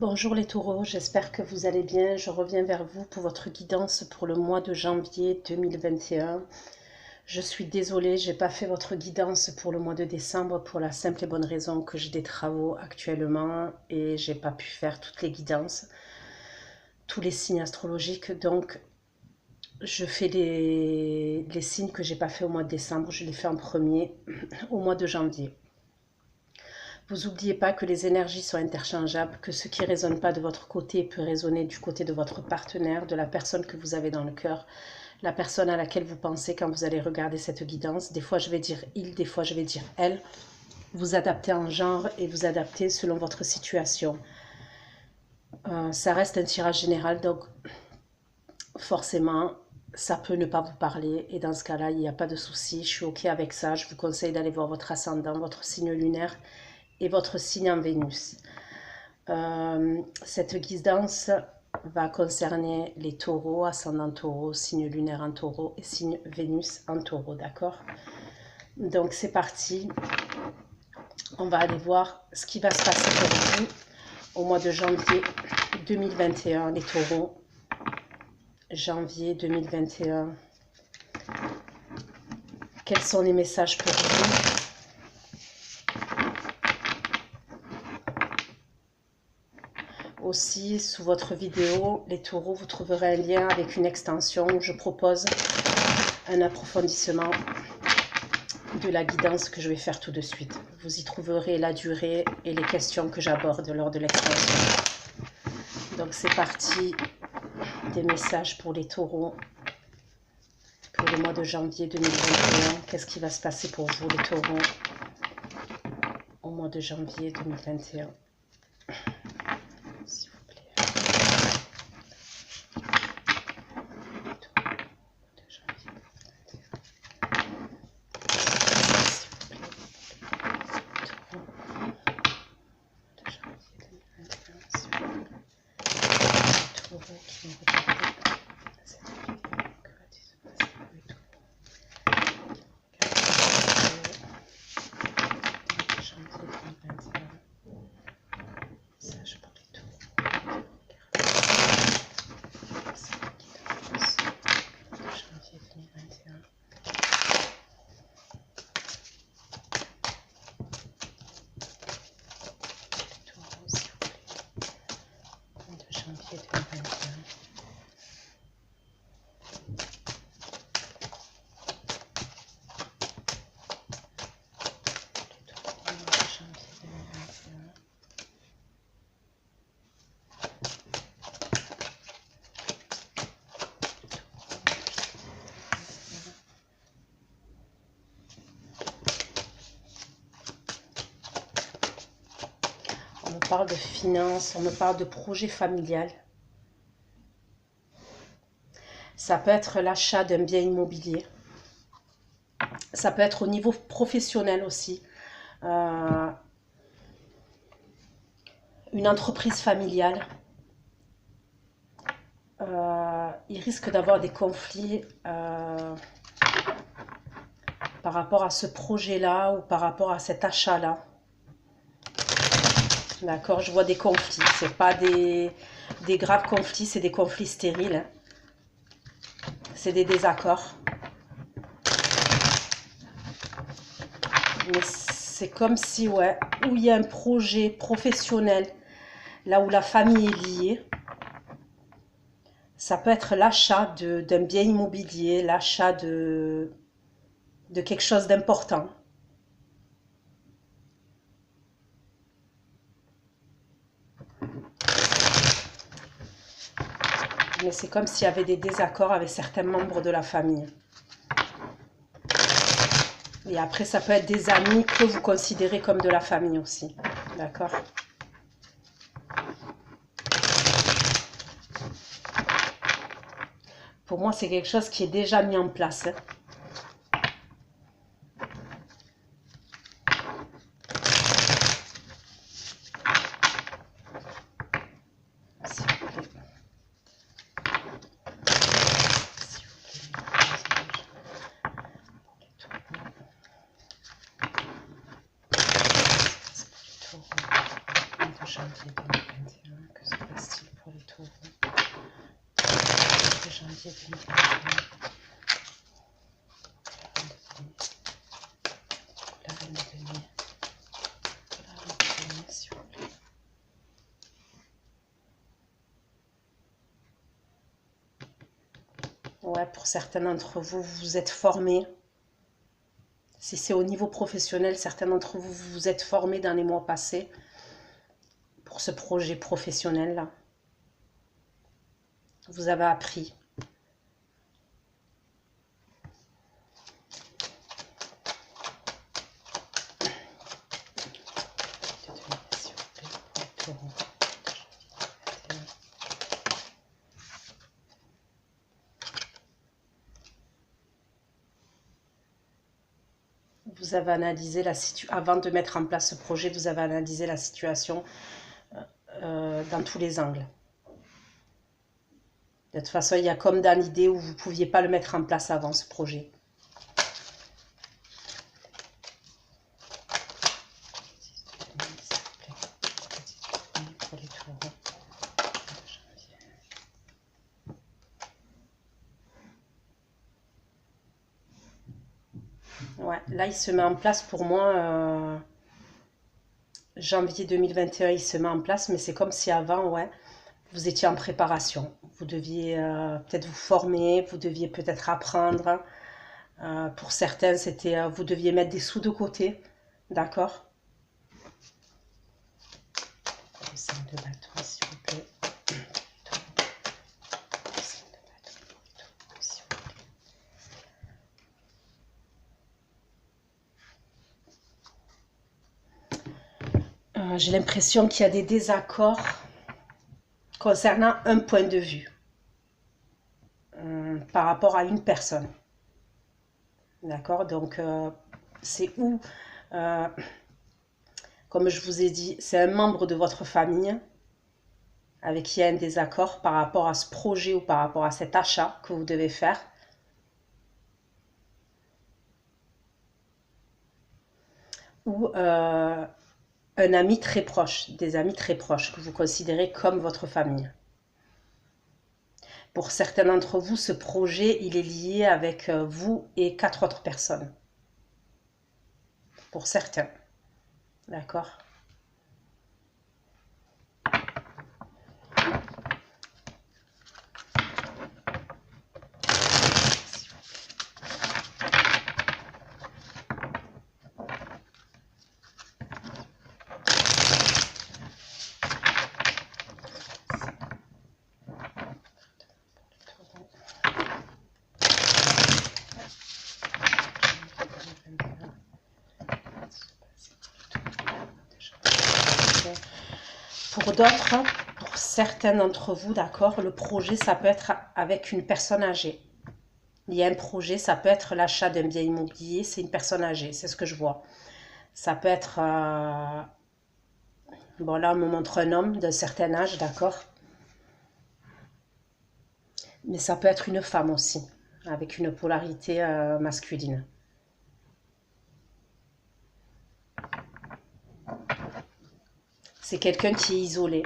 Bonjour les taureaux, j'espère que vous allez bien. Je reviens vers vous pour votre guidance pour le mois de janvier 2021. Je suis désolée, j'ai pas fait votre guidance pour le mois de décembre pour la simple et bonne raison que j'ai des travaux actuellement et j'ai pas pu faire toutes les guidances, tous les signes astrologiques. Donc je fais les signes que j'ai pas fait au mois de décembre, je les fais en premier au mois de janvier. Vous n'oubliez pas que les énergies sont interchangeables, que ce qui ne résonne pas de votre côté peut résonner du côté de votre partenaire, de la personne que vous avez dans le cœur, la personne à laquelle vous pensez quand vous allez regarder cette guidance. Des fois, je vais dire il, des fois, je vais dire elle. Vous adaptez en genre et vous adaptez selon votre situation. Ça reste un tirage général, donc forcément, ça peut ne pas vous parler. Et dans ce cas-là, il n'y a pas de souci. Je suis OK avec ça. Je vous conseille d'aller voir votre ascendant, votre signe lunaire et votre signe en Vénus. Cette guidance va concerner les taureaux, ascendant taureau, signe lunaire en taureau et signe Vénus en taureau, d'accord? Donc c'est parti. On va aller voir ce qui va se passer pour vous au mois de janvier 2021, les taureaux. Janvier 2021. Quels sont les messages pour vous? Aussi, sous votre vidéo, les taureaux, vous trouverez un lien avec une extension où je propose un approfondissement de la guidance que je vais faire tout de suite. Vous y trouverez la durée et les questions que j'aborde lors de l'extension. Donc c'est parti, des messages pour les taureaux pour le mois de janvier 2021. Qu'est-ce qui va se passer pour vous les taureaux au mois de janvier 2021? S'il vous plaît. On me parle de finances, on me parle de projet familial. Ça peut être l'achat d'un bien immobilier. Ça peut être au niveau professionnel aussi. Une entreprise familiale. Il risque d'avoir des conflits par rapport à ce projet-là ou par rapport à cet achat-là. D'accord, je vois des conflits. Ce n'est pas des graves conflits, c'est des conflits stériles. Hein. C'est des désaccords. Mais c'est comme si, ouais, où il y a un projet professionnel, là où la famille est liée, ça peut être l'achat d'un bien immobilier, l'achat de quelque chose d'important. Mais c'est comme s'il y avait des désaccords avec certains membres de la famille. Et après, ça peut être des amis que vous considérez comme de la famille aussi. D'accord ? Pour moi, c'est quelque chose qui est déjà mis en place. Hein. Janvier 2021, janvier 2021. La reine de denier. La reine de denier, s'il vous plaît. Ouais, pour certains d'entre vous, vous vous êtes formés. Si c'est au niveau professionnel, certains d'entre vous, vous vous êtes formés dans les mois passés pour ce projet professionnel-là. Vous avez appris. Vous avez analysé la situation, avant de mettre en place ce projet, vous avez analysé la situation dans tous les angles. De toute façon, il y a comme dans l'idée où vous ne pouviez pas le mettre en place avant ce projet. Ouais, là, il se met en place pour moi, janvier 2021, il se met en place, mais c'est comme si avant, ouais, vous étiez en préparation. Vous deviez peut-être vous former, vous deviez peut-être apprendre. Pour certains, c'était vous deviez mettre des sous de côté, d'accord? Le 5 de bâton, s'il vous plaît. J'ai l'impression qu'il y a des désaccords concernant un point de vue par rapport à une personne. D'accord? Donc, c'est où, comme je vous ai dit, c'est un membre de votre famille avec qui il y a un désaccord par rapport à ce projet ou par rapport à cet achat que vous devez faire. Ou un ami très proche, des amis très proches que vous considérez comme votre famille. Pour certains d'entre vous, ce projet, il est lié avec vous et 4 autres personnes. Pour certains. D'accord? Pour d'autres, pour certains d'entre vous, d'accord, le projet, ça peut être avec une personne âgée. Il y a un projet, ça peut être l'achat d'un bien immobilier, c'est une personne âgée, c'est ce que je vois. Ça peut être, bon là on me montre un homme d'un certain âge, d'accord. Mais ça peut être une femme aussi, avec une polarité masculine. C'est quelqu'un qui est isolé.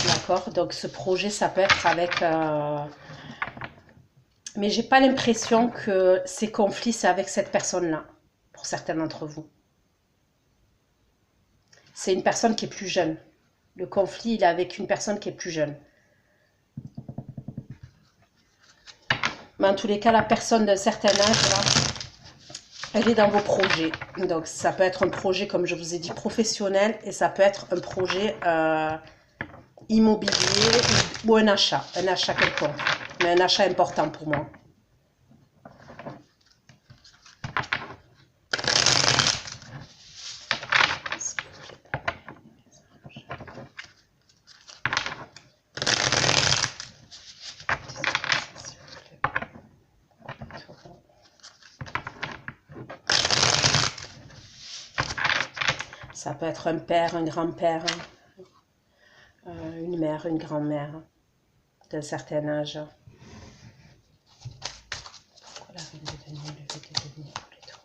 D'accord? Donc ce projet, ça peut être avec... Mais j'ai pas l'impression que ces conflits, c'est avec cette personne-là, pour certains d'entre vous. C'est une personne qui est plus jeune. Le conflit, il est avec une personne qui est plus jeune. Mais en tous les cas, la personne d'un certain âge, là, elle est dans vos projets. Donc ça peut être un projet, comme je vous ai dit, professionnel, et ça peut être un projet immobilier ou un achat quelconque. Mais un achat important pour moi. Ça peut être un père, un grand-père, une mère, une grand-mère d'un certain âge. Pourquoi la reine de denier, le lever de denier pour les taureaux?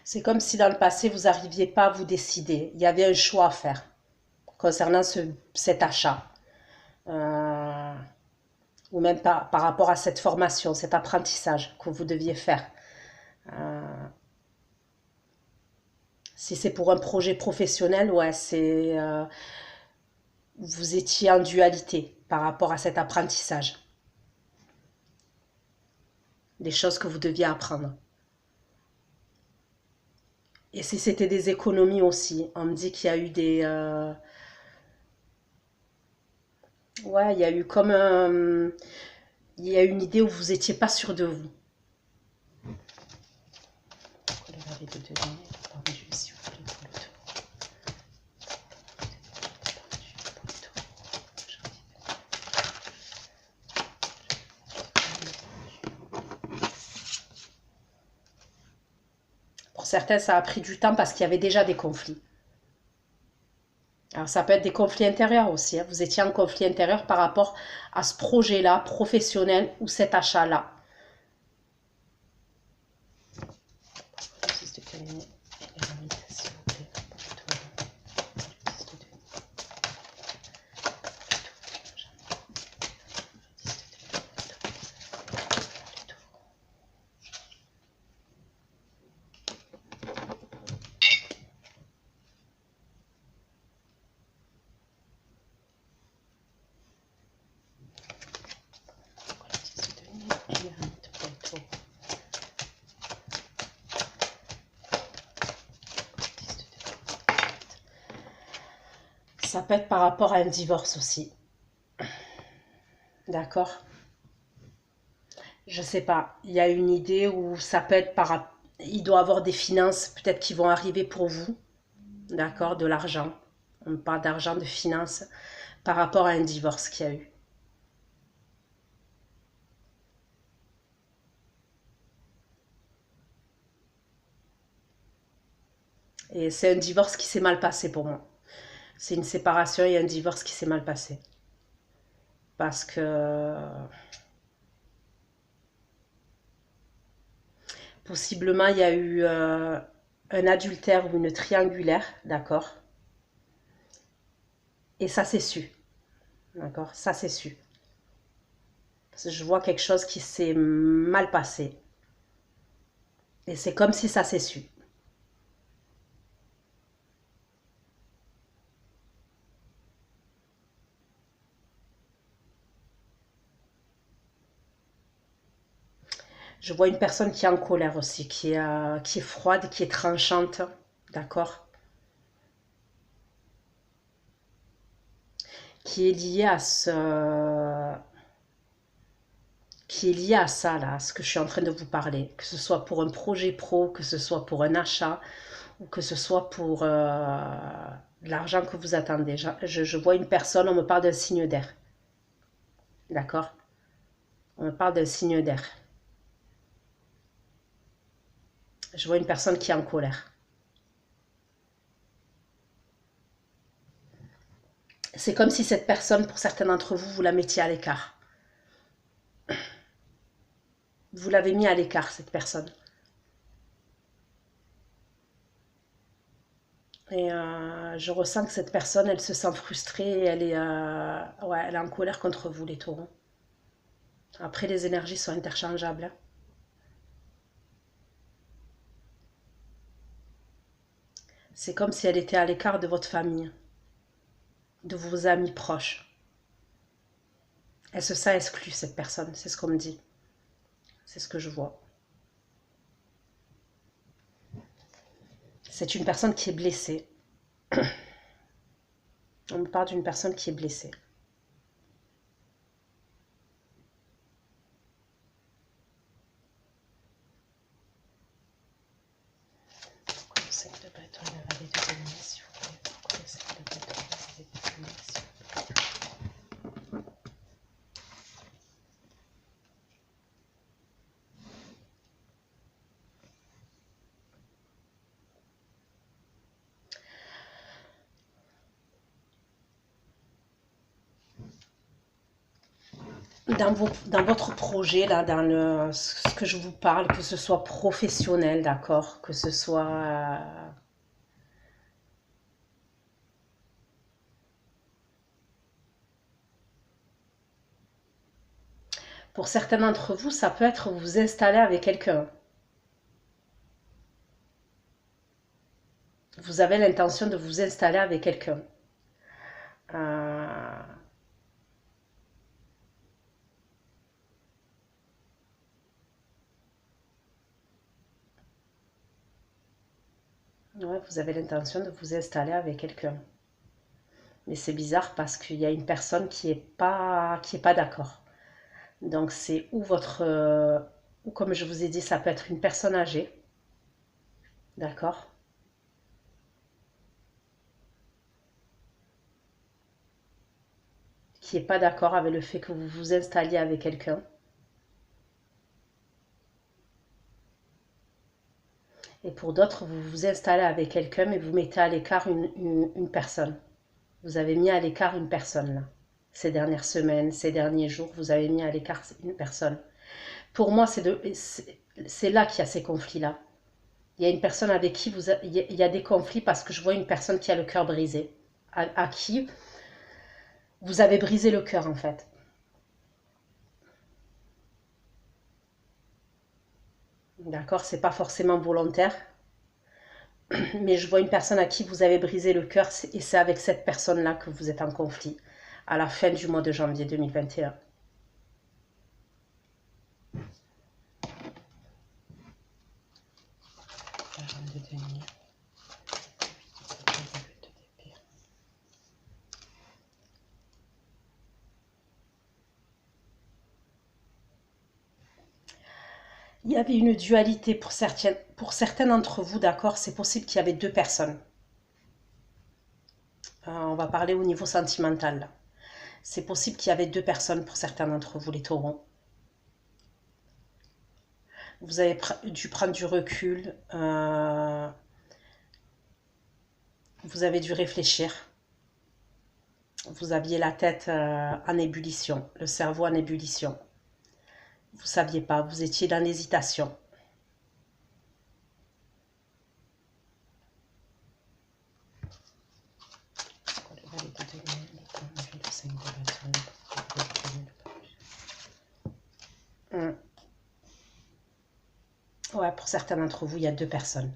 C'est comme si dans le passé, vous n'arriviez pas à vous décider. Il y avait un choix à faire concernant cet achat. Euh, ou même par rapport à cette formation, cet apprentissage que vous deviez faire. Euh, si c'est pour un projet professionnel, ouais, vous étiez en dualité par rapport à cet apprentissage. Des choses que vous deviez apprendre. Et si c'était des économies aussi, on me dit qu'il y a eu ouais, il y a eu comme il y a une idée où vous n'étiez pas sûr de vous. Pour certains, ça a pris du temps parce qu'il y avait déjà des conflits. Alors, ça peut être des conflits intérieurs aussi, hein. Vous étiez en conflit intérieur par rapport à ce projet-là, professionnel, ou cet achat-là. Ça peut être par rapport à un divorce aussi. D'accord? Je sais pas. Il y a une idée où ça peut être il doit y avoir des finances peut-être qui vont arriver pour vous. D'accord? De l'argent. On parle d'argent, de finances par rapport à un divorce qu'il y a eu. Et c'est un divorce qui s'est mal passé pour moi. C'est une séparation et un divorce qui s'est mal passé. Parce que possiblement il y a eu un adultère ou une triangulaire, d'accord? Et ça c'est su, d'accord? Ça c'est su. Parce que je vois quelque chose qui s'est mal passé. Et c'est comme si ça s'est su. Je vois une personne qui est en colère aussi, qui est froide, qui est tranchante, d'accord? Qui est liée à qui est lié à ça, là, à ce que je suis en train de vous parler. Que ce soit pour un projet pro, que ce soit pour un achat, ou que ce soit pour l'argent que vous attendez. Je vois une personne, on me parle d'un signe d'air. D'accord? On me parle d'un signe d'air. Je vois une personne qui est en colère. C'est comme si cette personne, pour certains d'entre vous, vous la mettiez à l'écart. Vous l'avez mis à l'écart, cette personne. Et je ressens que cette personne, elle se sent frustrée, ouais, elle est en colère contre vous, les taureaux. Après, les énergies sont interchangeables, hein. C'est comme si elle était à l'écart de votre famille, de vos amis proches. Elle se sent exclue, cette personne, c'est ce qu'on me dit. C'est ce que je vois. C'est une personne qui est blessée. On me parle d'une personne qui est blessée. dans votre projet, là, dans ce que je vous parle, que ce soit professionnel, d'accord, que ce soit... pour certains d'entre vous, ça peut être vous installer avec quelqu'un. Vous avez l'intention de vous installer avec quelqu'un. Euh, ouais, vous avez l'intention de vous installer avec quelqu'un. Mais c'est bizarre parce qu'il y a une personne qui est pas d'accord. Donc c'est ou votre... ou comme je vous ai dit, ça peut être une personne âgée. D'accord? Qui est pas d'accord avec le fait que vous vous installiez avec quelqu'un. Et pour d'autres, vous vous installez avec quelqu'un, mais vous mettez à l'écart une personne. Vous avez mis à l'écart une personne là. Ces dernières semaines, ces derniers jours, vous avez mis à l'écart une personne. Pour moi, c'est là qu'il y a ces conflits-là. Il y a une personne avec qui il y a des conflits parce que je vois une personne qui a le cœur brisé, à qui vous avez brisé le cœur en fait. D'accord, c'est pas forcément volontaire, mais je vois une personne à qui vous avez brisé le cœur et c'est avec cette personne-là que vous êtes en conflit à la fin du mois de janvier 2021. Il y avait une dualité pour certains d'entre vous, d'accord, c'est possible qu'il y avait deux personnes. On va parler au niveau sentimental là. C'est possible qu'il y avait deux personnes pour certains d'entre vous, les taureaux. Vous avez dû prendre du recul, vous avez dû réfléchir. Vous aviez la tête en ébullition, le cerveau en ébullition. Vous ne saviez pas, vous étiez dans l'hésitation. Ouais, pour certains d'entre vous, il y a deux personnes.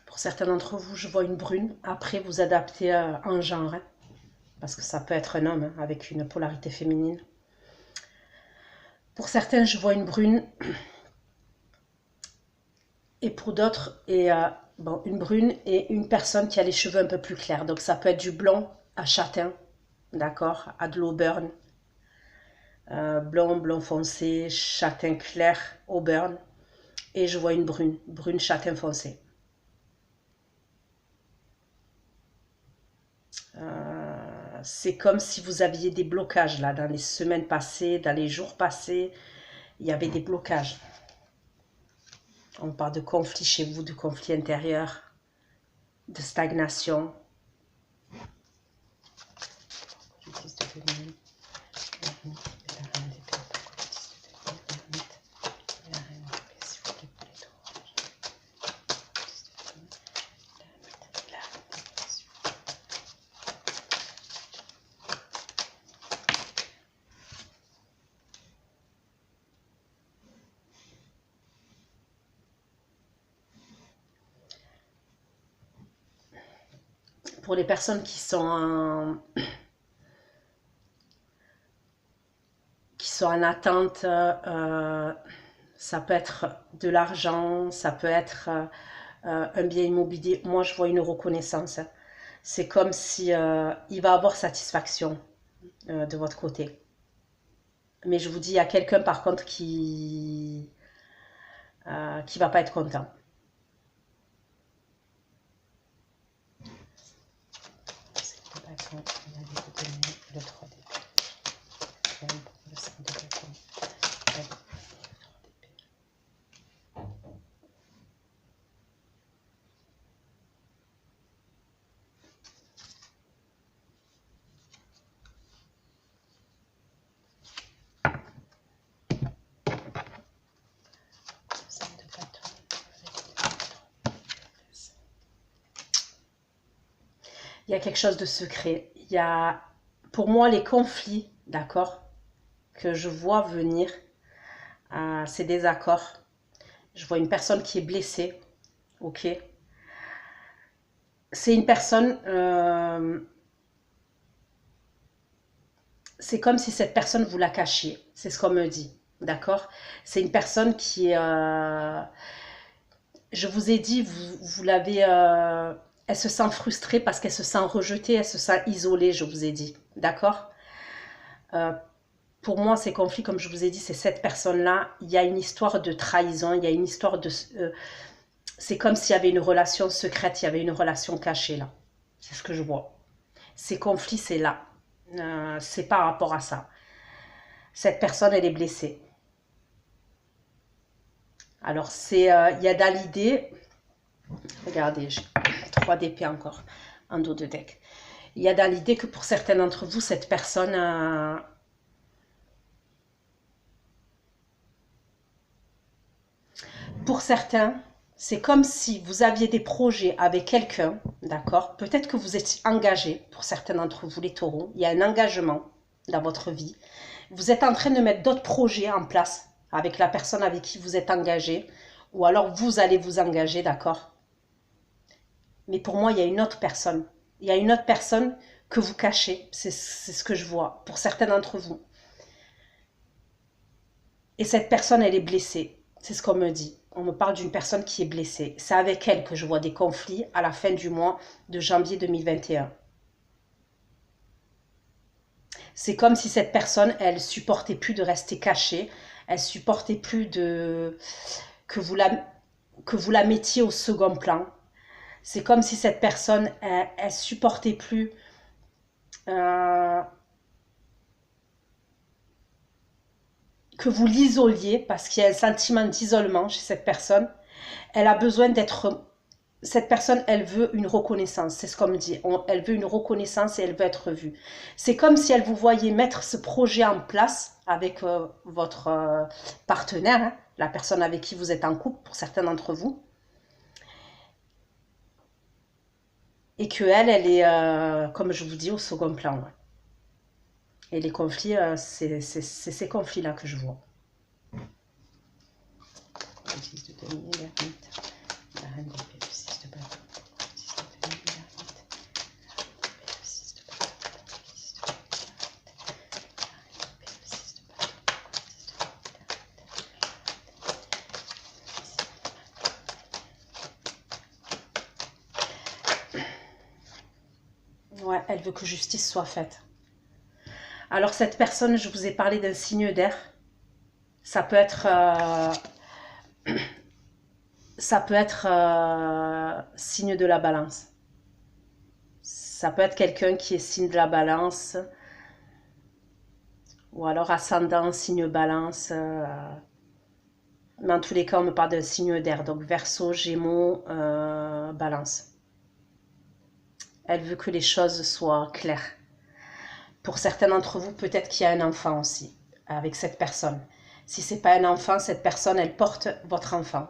Pour certains d'entre vous, je vois une brune. Après, vous adaptez en genre, hein, parce que ça peut être un homme hein, avec une polarité féminine. Pour certains, je vois une brune. Et pour d'autres, bon, une brune et une personne qui a les cheveux un peu plus clairs. Donc ça peut être du blond à châtain, d'accord, à de l'auburn. Blond, blond foncé, châtain clair, auburn. Et je vois une brune, brune châtain foncé. C'est comme si vous aviez des blocages là, dans les semaines passées, dans les jours passés, il y avait des blocages. On parle de conflits chez vous, de conflits intérieurs, de stagnation. Pour les personnes qui sont en attente, ça peut être de l'argent, ça peut être un bien immobilier. Moi, je vois une reconnaissance. C'est comme si il va avoir satisfaction de votre côté. Mais je vous dis, il y a quelqu'un par contre qui va pas être content. y a quelque chose de secret. Il y a, pour moi, les conflits, d'accord, que je vois venir, ces désaccords. Je vois une personne qui est blessée, ok. C'est une personne, c'est comme si cette personne vous l'a caché. C'est ce qu'on me dit, d'accord. C'est une personne qui, je vous ai dit, vous l'avez, elle se sent frustrée parce qu'elle se sent rejetée, elle se sent isolée, je vous ai dit, d'accord. Euh, pour moi, ces conflits, comme je vous ai dit, c'est cette personne-là. Il y a une histoire de trahison, il y a une histoire de... c'est comme s'il y avait une relation secrète, il y avait une relation cachée là. C'est ce que je vois. Ces conflits, c'est là. C'est par rapport à ça. Cette personne, elle est blessée. Alors, c'est, il y a dans l'idée... Regardez, j'ai 3 d'épée encore, en dos de deck. Il y a dans l'idée que pour certains d'entre vous, cette personne... pour certains, c'est comme si vous aviez des projets avec quelqu'un, d'accord? Peut-être que vous êtes engagé, pour certains d'entre vous, les taureaux. Il y a un engagement dans votre vie. Vous êtes en train de mettre d'autres projets en place avec la personne avec qui vous êtes engagé. Ou alors vous allez vous engager, d'accord? Mais pour moi, il y a une autre personne. Il y a une autre personne que vous cachez. C'est ce que je vois pour certains d'entre vous. Et cette personne, elle est blessée. C'est ce qu'on me dit. On me parle d'une personne qui est blessée. C'est avec elle que je vois des conflits à la fin du mois de janvier 2021. C'est comme si cette personne, elle supportait plus de rester cachée. Elle supportait plus de que vous la mettiez au second plan. C'est comme si cette personne, elle supportait plus euh, que vous l'isoliez parce qu'il y a un sentiment d'isolement chez cette personne. Elle a besoin d'être... Cette personne, elle veut une reconnaissance, c'est ce qu'on me dit. Elle veut une reconnaissance et elle veut être vue. C'est comme si elle vous voyait mettre ce projet en place avec votre partenaire, hein, la personne avec qui vous êtes en couple, pour certains d'entre vous. Et qu'elle, elle est, comme je vous dis, au second plan. Ouais. Et les conflits, c'est ces conflits-là que je vois. Ouais, elle veut que justice soit faite. Alors cette personne, je vous ai parlé d'un signe d'air. Ça peut être... ça peut être signe de la balance. Ça peut être quelqu'un qui est signe de la balance. Ou alors ascendant, signe balance. Mais en tous les cas, on me parle d'un signe d'air. Donc Verseau, Gémeaux, balance. Elle veut que les choses soient claires. Pour certains d'entre vous, peut-être qu'il y a un enfant aussi avec cette personne. Si ce n'est pas un enfant, cette personne, elle porte votre enfant.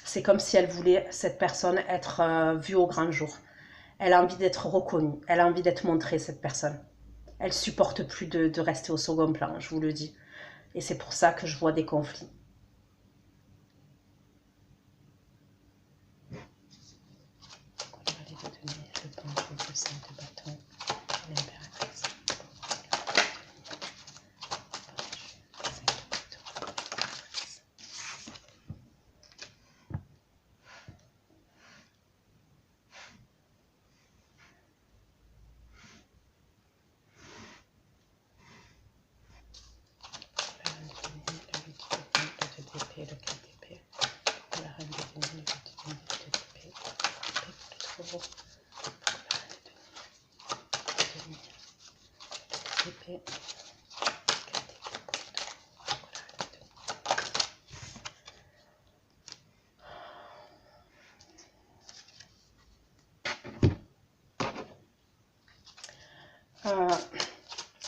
C'est comme si elle voulait, cette personne, être vue au grand jour. Elle a envie d'être reconnue. Elle a envie d'être montrée, cette personne. Elle supporte plus de rester au second plan, je vous le dis. Et c'est pour ça que je vois des conflits.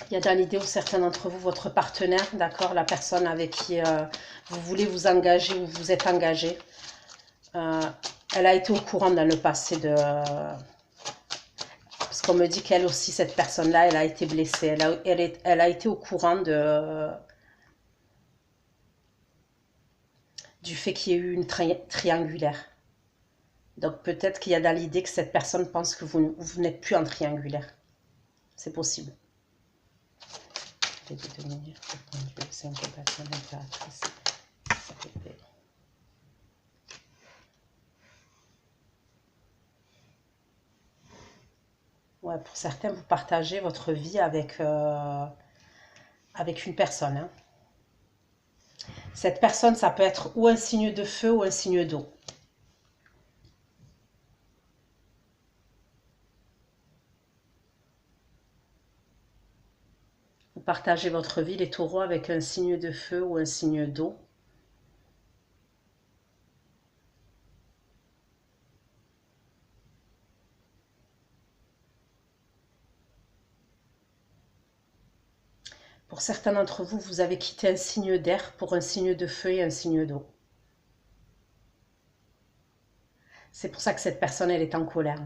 Il y a dans l'idée où certains d'entre vous, votre partenaire, d'accord, la personne avec qui vous voulez vous engager ou vous êtes engagé, elle a été au courant dans le passé de... parce qu'on me dit qu'elle aussi, cette personne-là, elle a été blessée. Elle a été au courant du fait qu'il y ait eu une triangulaire. Donc peut-être qu'il y a dans l'idée que cette personne pense que vous n'êtes plus en triangulaire. C'est possible. Ouais, pour certains, vous partagez votre vie avec une personne. Hein. Cette personne, ça peut être ou un signe de feu ou un signe d'eau. Vous partagez votre vie, les taureaux, avec un signe de feu ou un signe d'eau. Pour certains d'entre vous, vous avez quitté un signe d'air pour un signe de feu et un signe d'eau. C'est pour ça que cette personne, elle est en colère.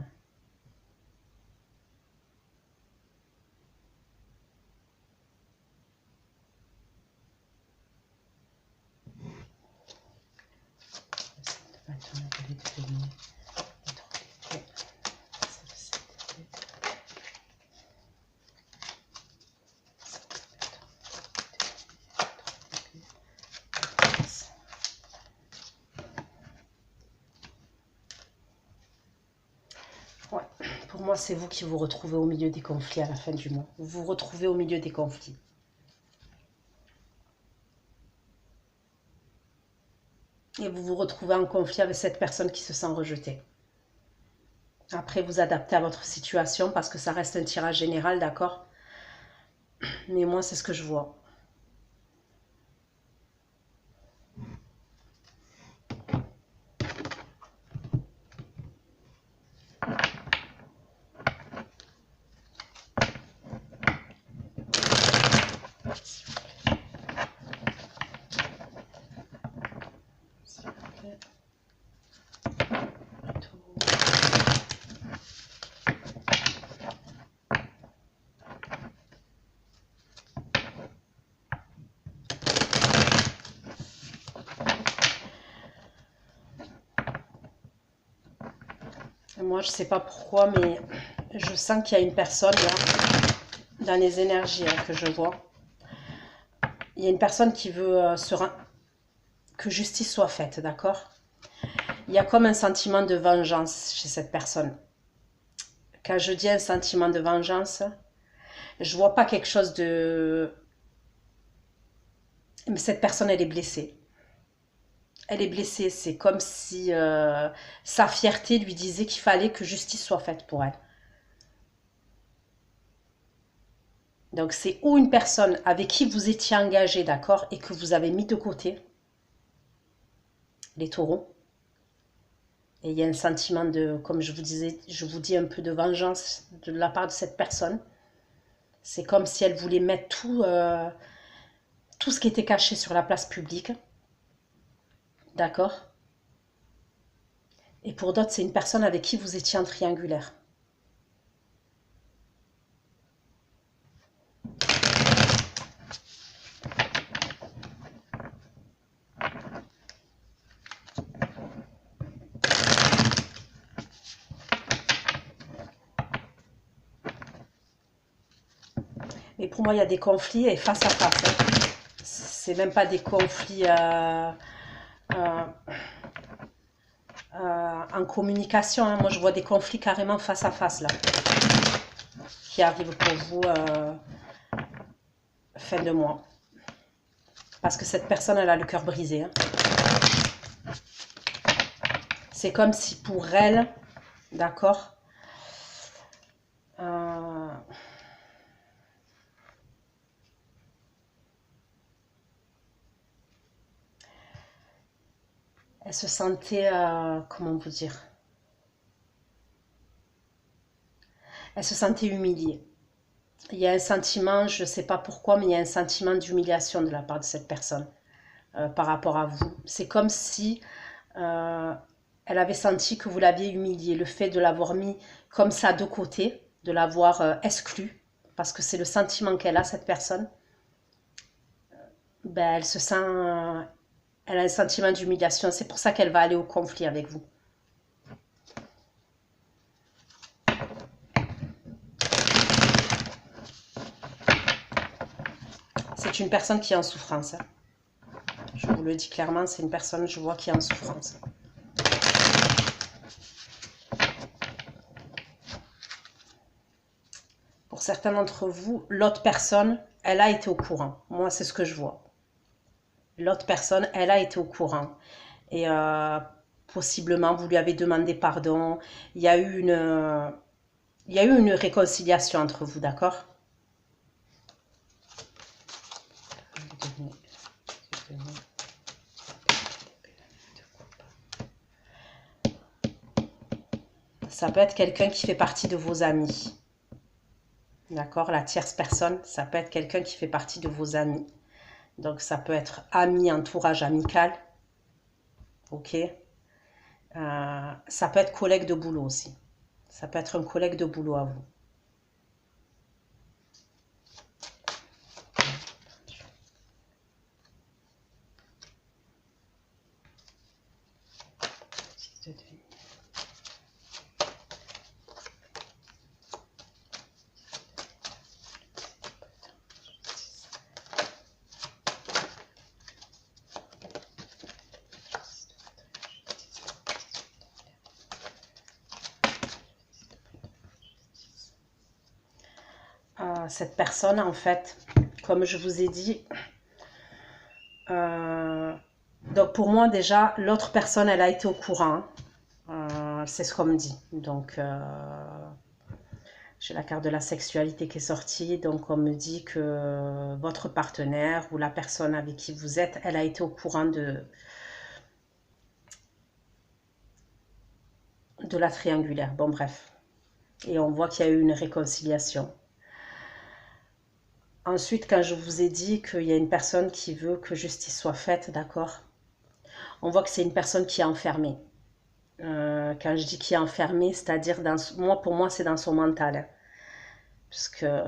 Ouais. Pour moi, c'est vous qui vous retrouvez au milieu des conflits à la fin du mois. Vous vous retrouvez au milieu des conflits. Et vous vous retrouvez en conflit avec cette personne qui se sent rejetée. Après, vous adaptez à votre situation parce que ça reste un tirage général, d'accord? Mais moi, c'est ce que je vois. Moi, je ne sais pas pourquoi, mais je sens qu'il y a une personne là, dans les énergies que je vois. Il y a une personne qui veut que justice soit faite, d'accord? Il y a comme un sentiment de vengeance chez cette personne. Quand je dis un sentiment de vengeance, je vois pas quelque chose de... Mais cette personne, elle est blessée. Elle est blessée, c'est comme si sa fierté lui disait qu'il fallait que justice soit faite pour elle. Donc c'est ou une personne avec qui vous étiez engagé, d'accord, et que vous avez mis de côté, les taureaux. Et il y a un sentiment de, comme je vous disais, je vous dis un peu de vengeance de la part de cette personne. C'est comme si elle voulait mettre tout ce qui était caché sur la place publique. D'accord? Et pour d'autres, c'est une personne avec qui vous étiez en triangulaire. Mais pour moi, il y a des conflits et face à face. Hein. C'est même pas des conflits en communication. Hein. Moi, je vois des conflits carrément face à face, là, qui arrivent pour vous fin de mois. Parce que cette personne, elle a le cœur brisé. Hein. C'est comme si pour elle, d'accord, elle se sentait, comment vous dire, elle se sentait humiliée. Il y a un sentiment, je ne sais pas pourquoi, mais il y a un sentiment d'humiliation de la part de cette personne par rapport à vous. C'est comme si elle avait senti que vous l'aviez humiliée. Le fait de l'avoir mis comme ça de côté, de l'avoir exclu, parce que c'est le sentiment qu'elle a, cette personne, ben, elle se sent... elle a un sentiment d'humiliation. C'est pour ça qu'elle va aller au conflit avec vous. C'est une personne qui est en souffrance. Hein. Je vous le dis clairement, c'est une personne, je vois, qui est en souffrance. Pour certains d'entre vous, l'autre personne, elle a été au courant. Moi, c'est ce que je vois. L'autre personne, elle a été au courant. Et possiblement, vous lui avez demandé pardon. Il y a eu une réconciliation entre vous, d'accord? Ça peut être quelqu'un qui fait partie de vos amis. D'accord? La tierce personne, ça peut être quelqu'un qui fait partie de vos amis. Donc, ça peut être ami, entourage amical. Ok? Ça peut être collègue de boulot aussi. Ça peut être un collègue de boulot à vous. Cette personne, en fait, comme je vous ai dit, donc pour moi déjà, l'autre personne, elle a été au courant. C'est ce qu'on me dit. Donc, j'ai la carte de la sexualité qui est sortie. Donc, on me dit que votre partenaire ou la personne avec qui vous êtes, elle a été au courant de la triangulaire. Bon, bref. Et on voit qu'il y a eu une réconciliation. Ensuite, quand je vous ai dit qu'il y a une personne qui veut que justice soit faite, d'accord? On voit que c'est une personne qui est enfermée. Quand je dis qui est enfermée, c'est-à-dire, pour moi, c'est dans son mental. Hein. Parce que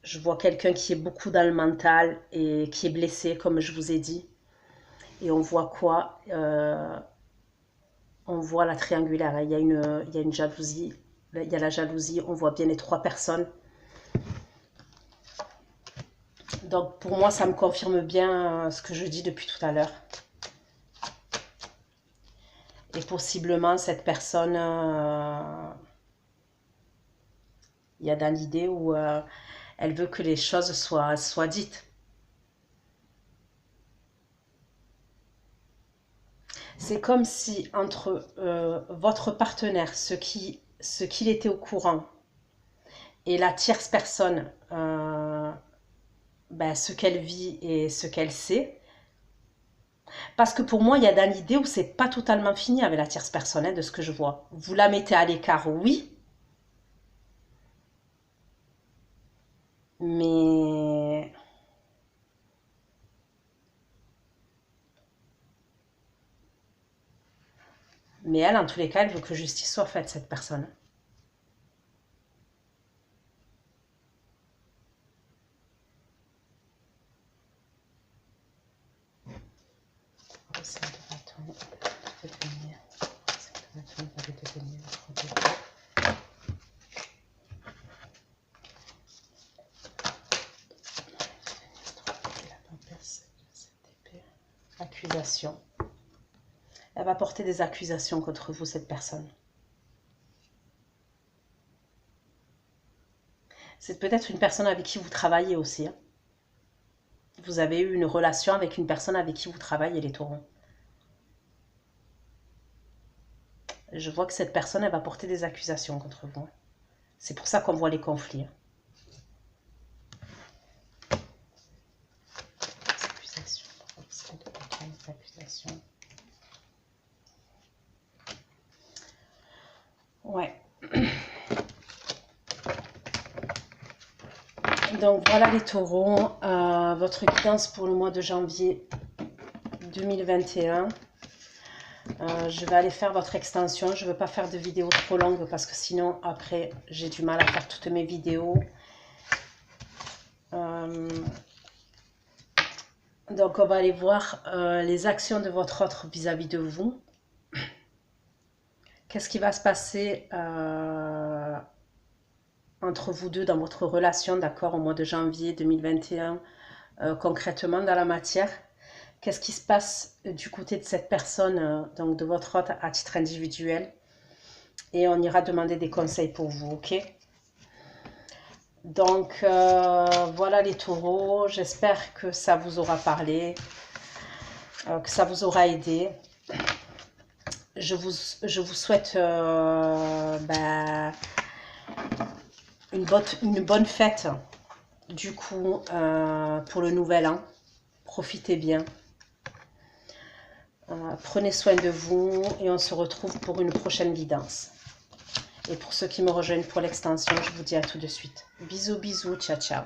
je vois quelqu'un qui est beaucoup dans le mental et qui est blessé, comme je vous ai dit. Et on voit quoi? On voit la triangulaire. Hein. Il y a une jalousie. Il y a la jalousie. On voit bien les trois personnes. Donc pour moi, ça me confirme bien ce que je dis depuis tout à l'heure. Et possiblement, cette personne, il y a dans l'idée où elle veut que les choses soient dites. C'est comme si entre votre partenaire, ce qu'il était au courant, et la tierce personne, ce qu'elle vit et ce qu'elle sait. Parce que pour moi, il y a dans l'idée où c'est pas totalement fini avec la tierce personne, hein, de ce que je vois. Vous la mettez à l'écart, oui. Mais elle, en tous les cas, elle veut que justice soit faite, cette personne. Accusation. Elle va porter des accusations contre vous, cette personne. C'est peut-être une personne avec qui vous travaillez aussi. Hein. Vous avez eu une relation avec une personne avec qui vous travaillez, les taureaux. Je vois que cette personne, elle va porter des accusations contre vous. C'est pour ça qu'on voit les conflits. Accusations. Ouais. Donc voilà les taureaux, votre guidance pour le mois de janvier 2021. Je vais aller faire votre extension. Je ne veux pas faire de vidéos trop longues parce que sinon après j'ai du mal à faire toutes mes vidéos. Donc on va aller voir les actions de votre autre vis-à-vis de vous. Qu'est-ce qui va se passer entre vous deux dans votre relation, d'accord, au mois de janvier 2021, concrètement dans la matière. Qu'est-ce qui se passe du côté de cette personne, donc de votre hôte à titre individuel. Et on ira demander des conseils pour vous, ok? Donc, voilà les taureaux. J'espère que ça vous aura parlé, que ça vous aura aidé. Je vous souhaite une bonne fête, du coup, pour le nouvel an. Profitez bien. Prenez soin de vous et on se retrouve pour une prochaine guidance. Et pour ceux qui me rejoignent pour l'extension, je vous dis à tout de suite. Bisous, bisous, ciao, ciao.